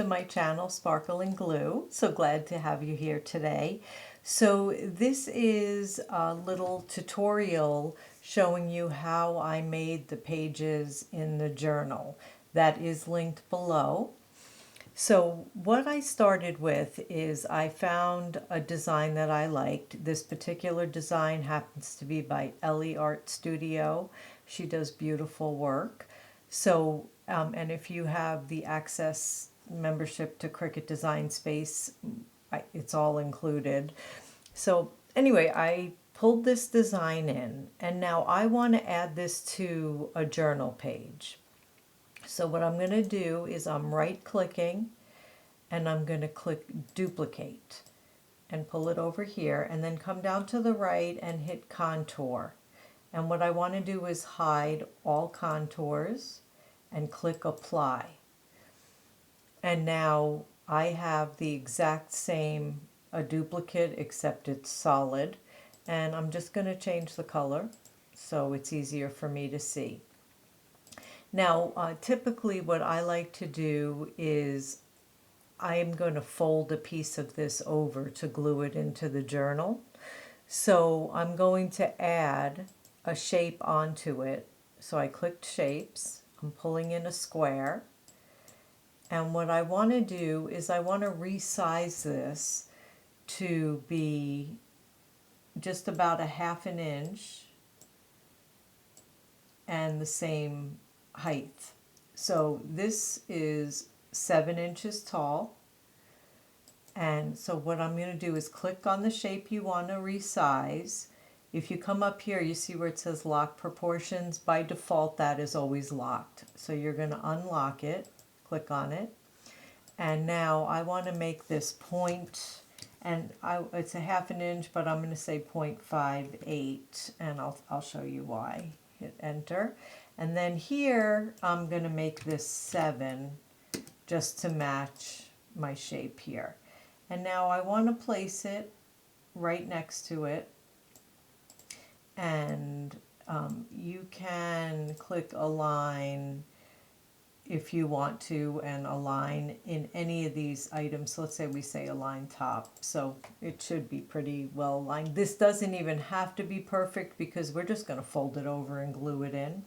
to my channel, Sparkle and Glue. So glad to have you here today. So this is a little tutorial showing you how I made the pages in the journal. That is linked below. So what I started with is I found a design that I liked. This particular design happens to be by Ellie Art Studio. She does beautiful work. So, and if you have the access membership to Cricut Design Space, it's all included. So anyway, I pulled this design in, and now I want to add this to a journal page. So what I'm going to do is I'm right clicking and I'm going to click duplicate and pull it over here and then come down to the right and hit contour. And what I want to do is hide all contours and click apply. And now I have the exact same, a duplicate, except it's solid. And I'm just going to change the color so it's easier for me to see. Now, typically what I like to do is I am going to fold a piece of this over to glue it into the journal. So I'm going to add a shape onto it. So I clicked shapes, I'm pulling in a square. And what I want to do is I want to resize this to be just about a 1/2 inch and the same height. So this is 7 inches tall. And so what I'm going to do is click on the shape you want to resize. If you come up here, you see where it says lock proportions. By default, that is always locked. So you're going to unlock it, click on it. And now I want to make this point, and it's a 1/2 inch, but I'm going to say 0.58, and I'll show you why. Hit enter. And then here, I'm going to make this 7 just to match my shape here. And now I want to place it right next to it. And you can click align if you want to, and align in any of these items. So let's say we say align top. So it should be pretty well aligned. This doesn't even have to be perfect because we're just going to fold it over and glue it in.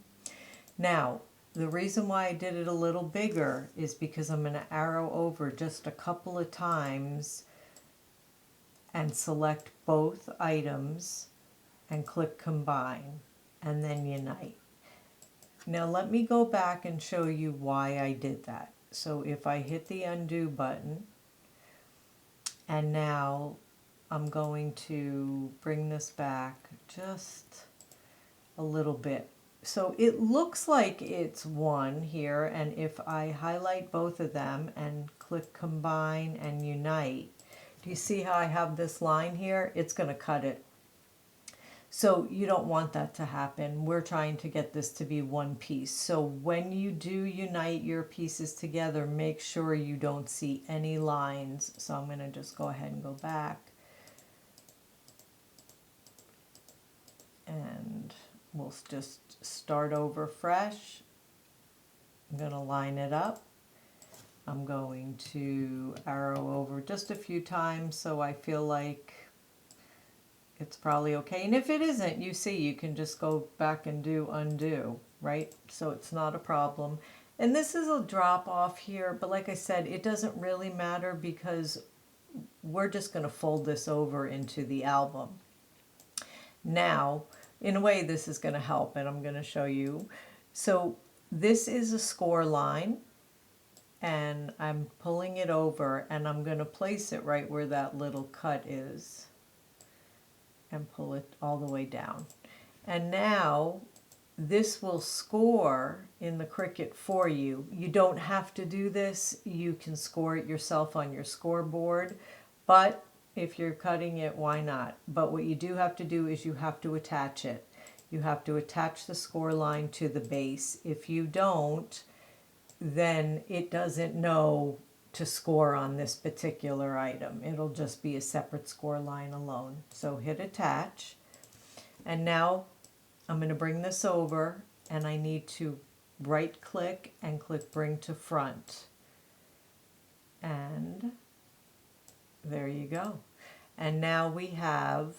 Now, the reason why I did it a little bigger is because I'm going to arrow over just a couple of times and select both items and click combine and then unite. Now let me go back and show you why I did that. So if I hit the undo button, and now I'm going to bring this back just a little bit. So it looks like it's 1 here, and if I highlight both of them and click combine and unite, do you see how I have this line here? It's going to cut it. So you don't want that to happen. We're trying to get this to be one piece. So when you do unite your pieces together, make sure you don't see any lines. So I'm going to just go ahead and go back. And we'll just start over fresh. I'm going to line it up. I'm going to arrow over just a few times so I feel like it's probably okay. And if it isn't, you see, you can just go back and do undo, right? So it's not a problem. And this is a drop off here, but like I said, it doesn't really matter because we're just going to fold this over into the album. Now, in a way, this is going to help, and I'm going to show you. So this is a score line, and I'm pulling it over, and I'm going to place it right where that little cut is and pull it all the way down. And now this will score in the Cricut for you. You don't have to do this. You can score it yourself on your scoreboard, but if you're cutting it, why not? But what you do have to do is you have to attach it. You have to attach the score line to the base. If you don't, then it doesn't know to score on this particular item. It'll just be a separate score line alone. So hit attach. And now I'm going to bring this over, and I need to right click and click bring to front. There you go. And now we have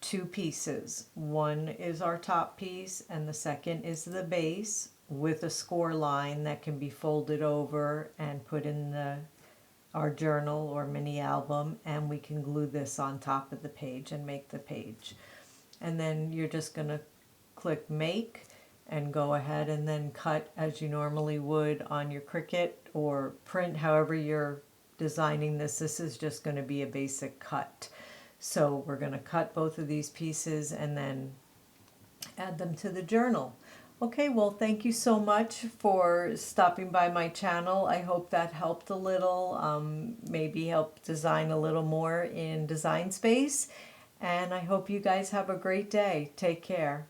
two pieces. One is our top piece and the second is the base with a score line that can be folded over and put in our journal or mini album, and we can glue this on top of the page and make the page. And then you're just going to click make and go ahead and then cut as you normally would on your Cricut or print, however you're designing this. This is just going to be a basic cut. So we're going to cut both of these pieces and then add them to the journal. Okay, well, thank you so much for stopping by my channel. I hope that helped a little, maybe help design a little more in Design Space. And I hope you guys have a great day. Take care.